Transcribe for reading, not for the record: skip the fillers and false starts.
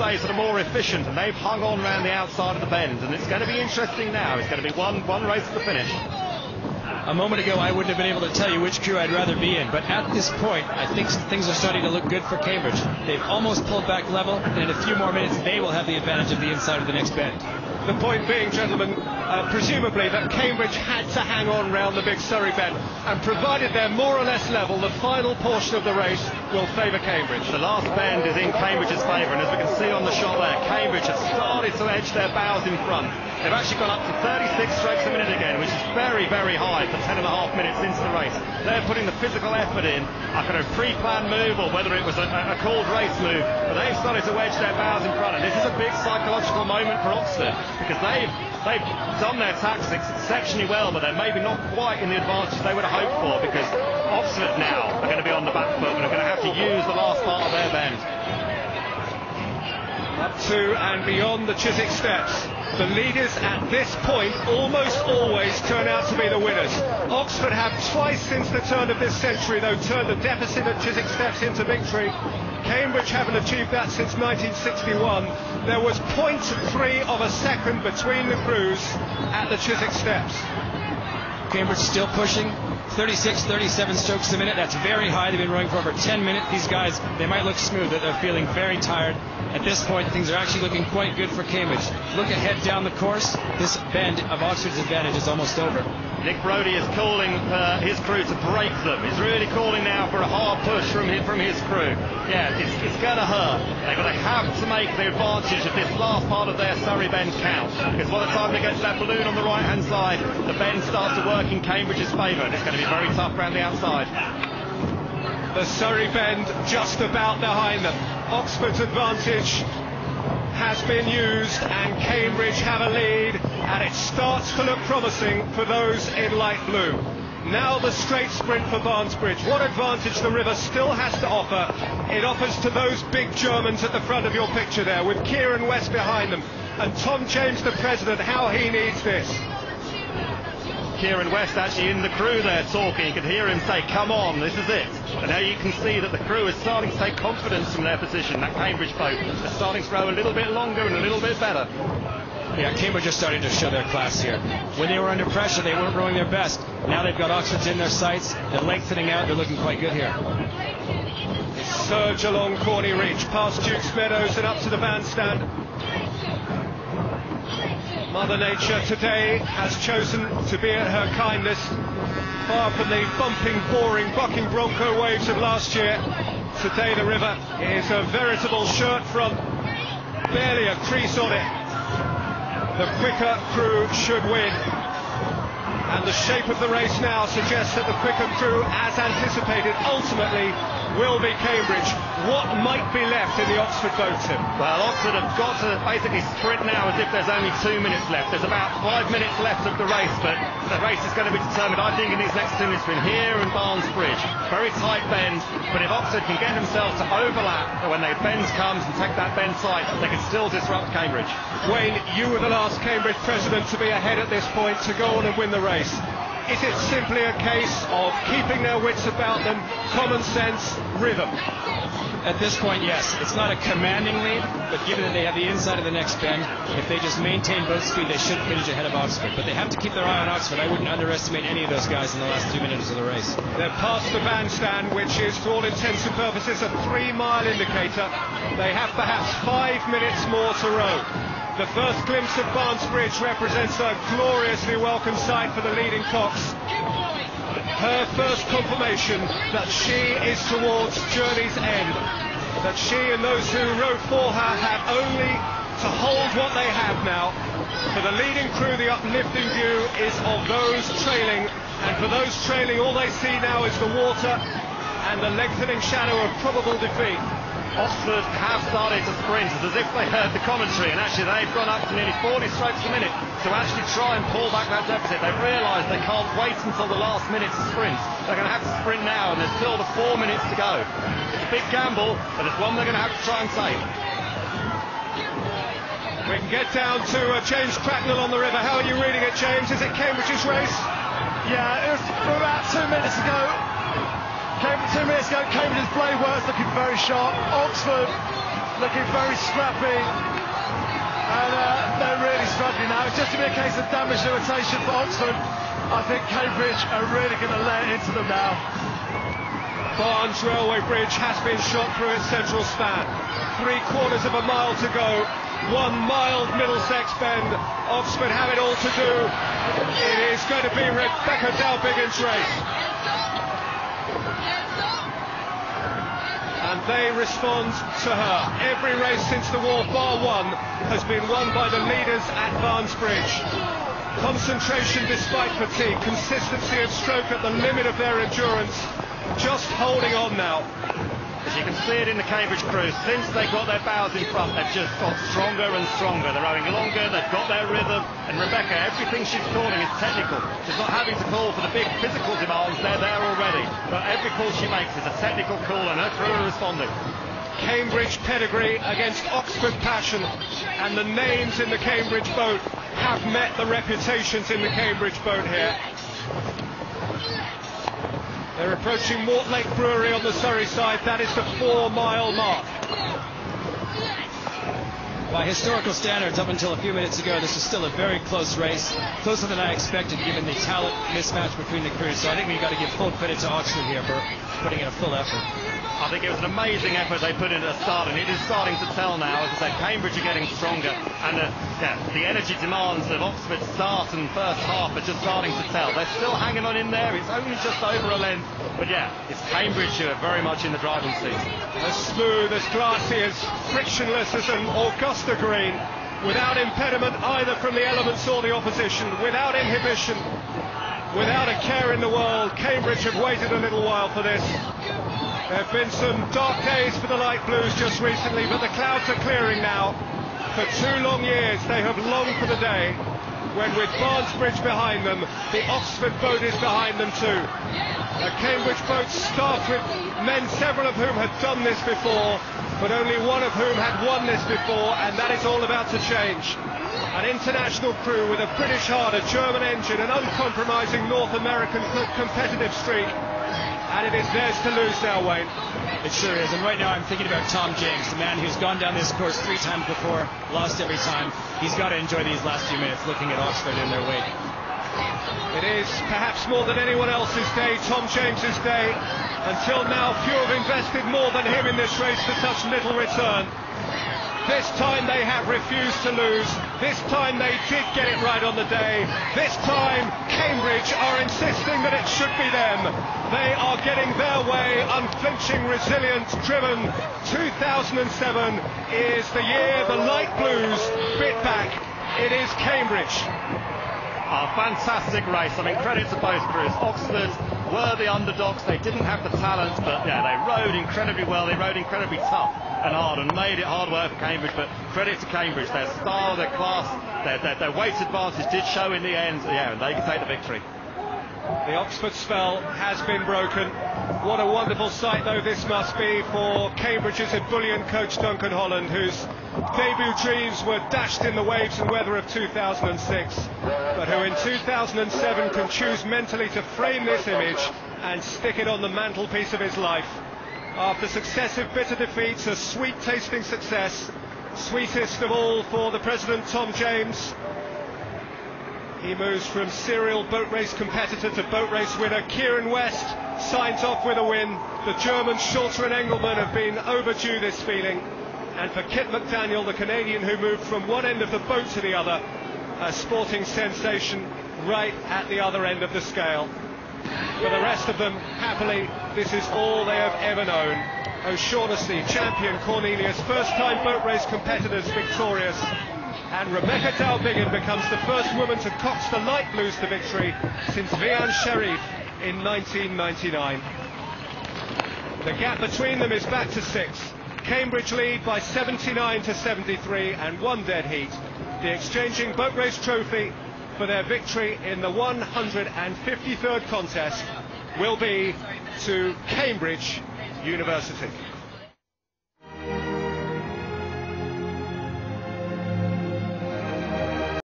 Sort of more efficient, and they've hung on around the outside of the bend, and it's going to be interesting now. It's going to be one race to the finish. A moment ago, I wouldn't have been able to tell you which crew I'd rather be in, but at this point, I think things are starting to look good for Cambridge. They've almost pulled back level, and in a few more minutes, they will have the advantage of the inside of the next bend. The point being, gentlemen, presumably that Cambridge had to hang on round the big Surrey bend, and provided they're more or less level, the final portion of the race will favour Cambridge. The last bend is in Cambridge's favour, and as we can see on the shot there, Cambridge have started to edge their bows in front. They've actually gone up to 36 strokes a minute again, which is very, very high for 10.5 minutes into the race. They're putting the physical effort in. I could have pre-planned move, or whether it was a called race move, but they've started to edge their bows in front, and this is a big psychological moment for Oxford, because they've done their tactics exceptionally well, but they're maybe not quite in the advantage they would have hoped for, because Oxford now are going to be on the back foot and are going to have to use the last part of their bend. Up to and beyond the Chiswick steps. The leaders at this point almost always turn out to be the winners. Oxford have twice since the turn of this century, though, turned the deficit at Chiswick steps into victory. Cambridge haven't achieved that since 1961. There was 0.3 of a second between the crews at the Chiswick steps. Cambridge still pushing 36, 37 strokes a minute. That's very high. They've been rowing for over 10 minutes. These guys, they might look smooth, but they're feeling very tired. At this point, things are actually looking quite good for Cambridge. Look ahead down the course. This bend of Oxford's advantage is almost over. Nick Brodie is calling his crew to break them. He's really calling now for a hard push from his crew. Yeah, it's going to hurt. They're going to have to make the advantage of this last part of their Surrey bend count, because by the time they get to that balloon on the right-hand side, the bend starts to work in Cambridge's favour, and it's going to be very tough around the outside. The Surrey bend just about behind them. Oxford's advantage has been used, and Cambridge have a lead, and it starts to look promising for those in light blue. Now the straight sprint for Barnesbridge. What advantage the river still has to offer, it offers to those big Germans at the front of your picture there, with Kieran West behind them, and Tom James, the president, how he needs this. Kieran West actually in the crew there talking. You could hear him say, come on, this is it. And now you can see that the crew is starting to take confidence from their position. That Cambridge boat is starting to row a little bit longer and a little bit better. Yeah, Cambridge are starting to show their class here. When they were under pressure, they weren't rowing their best. Now they've got Oxford's in their sights. They're lengthening out. They're looking quite good here. Surge along Corney Reach, past Duke's Meadows and up to the bandstand. Mother Nature today has chosen to be at her kindest. Far from the bumping, boring, bucking bronco waves of last year, today the river is a veritable shirt front, barely a crease on it. The quicker crew should win, and the shape of the race now suggests that the quicker crew, as anticipated, ultimately will be Cambridge. What might be left in the Oxford boat, Tim? Well, Oxford have got to basically sprint now as if there's only 2 minutes left. There's about 5 minutes left of the race, but the race is going to be determined, I think, in these next 2 minutes between here and Barnesbridge. Very tight bend, but if Oxford can get themselves to overlap when the bend comes and take that bend tight, they can still disrupt Cambridge. Wayne, you were the last Cambridge president to be ahead at this point, to go on and win the race. Is it simply a case of keeping their wits about them, common sense, rhythm? At this point, yes. It's not a commanding lead, but given that they have the inside of the next bend, if they just maintain boat speed, they should finish ahead of Oxford. But they have to keep their eye on Oxford. I wouldn't underestimate any of those guys in the last 2 minutes of the race. They're past the bandstand, which is, for all intents and purposes, a 3-mile indicator. They have perhaps 5 minutes more to row. The first glimpse of Barnesbridge represents a gloriously welcome sight for the leading Cox. Her first confirmation that she is towards journey's end, that she and those who rowed for her have only to hold what they have now. For the leading crew, the uplifting view is of those trailing, and for those trailing, all they see now is the water and the lengthening shadow of probable defeat. Oxford have started to sprint. It's as if they heard the commentary, and actually they've gone up to nearly 40 strokes a minute to actually try and pull back that deficit. They've realised they can't wait until the last minute to sprint. They're going to have to sprint now, and there's still the 4 minutes to go. It's a big gamble, but it's one they're going to have to try and take. We can get down to James Cracknell on the river. How are you reading it, James? Is it Cambridge's race? Yeah, it was about 2 minutes ago. 2 minutes ago, Cambridge's blade works looking very sharp. Oxford looking very scrappy, and they're really struggling now. It's just to be a case of damage limitation for Oxford. I think Cambridge are really going to lay it into them now. Barnes Railway Bridge has been shot through its central span. 3/4 of a mile to go. One mild Middlesex bend. Oxford have it all to do. It is going to be Rebecca Dalbiggin's race. And they respond to her. Every race since the war, bar one, has been won by the leaders at Barnes Bridge. Concentration despite fatigue, consistency of stroke at the limit of their endurance, just holding on now. As you can see it in the Cambridge crew, since they got their bows in front, they've just got stronger and stronger. They're rowing longer, they've got their rhythm, and Rebecca, everything she's calling is technical. She's not having to call for the big physical demands, they're there already. But every call she makes is a technical call, and her crew are responding. Cambridge pedigree against Oxford passion, and the names in the Cambridge boat have met the reputations in the Cambridge boat here. They're approaching Mortlake Brewery on the Surrey side. That is the 4-mile mark. By historical standards, up until a few minutes ago, this was still a very close race, closer than I expected given the talent mismatch between the crews. So I think we've got to give full credit to Oxford here for putting in a full effort. I think it was an amazing effort they put in at the start, and it is starting to tell now. As I said, Cambridge are getting stronger, and the energy demands of Oxford's start and first half are just starting to tell. They're still hanging on in there. It's only just over a length, but yeah, it's Cambridge who are very much in the driving seat. As smooth, as glassy, as frictionless as an Augusta Green, without impediment either from the elements or the opposition, without inhibition, without a care in the world. Cambridge have waited a little while for this. There have been some dark days for the Light Blues just recently, but the clouds are clearing now. For 2 long years they have longed for the day when, with Barnes Bridge behind them, the Oxford boat is behind them too. The Cambridge boat staffed with men, several of whom had done this before, but only one of whom had won this before, and that is all about to change. An international crew with a British heart, a German engine, an uncompromising North American competitive streak, and it is theirs to lose now, Wayne. It sure is, and right now I'm thinking about Tom James, the man who's gone down this course 3 times before, lost every time. He's got to enjoy these last few minutes looking at Oxford in their wake. It is perhaps more than anyone else's day, Tom James's day. Until now, few have invested more than him in this race for such little return. This time they have refused to lose. This time they did get it right on the day. This time Cambridge are insisting that it should be them. They are getting their way, unflinching, resilient, driven. 2007 is the year the Light Blues bit back. It is Cambridge. A fantastic race. I mean, credit to both crews. Oxford were the underdogs. They didn't have the talent, but yeah, they rode incredibly well. They rode incredibly tough and hard and made it hard work for Cambridge. But credit to Cambridge. Their style, their class, their weight advantage did show in the end. Yeah, and they can take the victory. The Oxford spell has been broken. What a wonderful sight, though, this must be for Cambridge's ebullient coach Duncan Holland, whose debut dreams were dashed in the waves and weather of 2006, but who in 2007 can choose mentally to frame this image and stick it on the mantelpiece of his life. After successive bitter defeats, a sweet-tasting success, sweetest of all for the president Tom James. He moves from serial boat race competitor to boat race winner. Kieran West signs off with a win. The Germans Schulter and Engelmann have been overdue this feeling. And for Kit McDaniel, the Canadian who moved from one end of the boat to the other, a sporting sensation right at the other end of the scale. For the rest of them, happily, this is all they have ever known. O'Shaughnessy, champion Cornelius, first-time boat race competitors victorious. And Rebecca Dalbiggin becomes the first woman to cox the Light Blues to victory since Vian Sharif in 1999. The gap between them is back to 6. Cambridge lead by 79 to 73 and 1 dead heat. The exchanging boat race trophy for their victory in the 153rd contest will be to Cambridge University.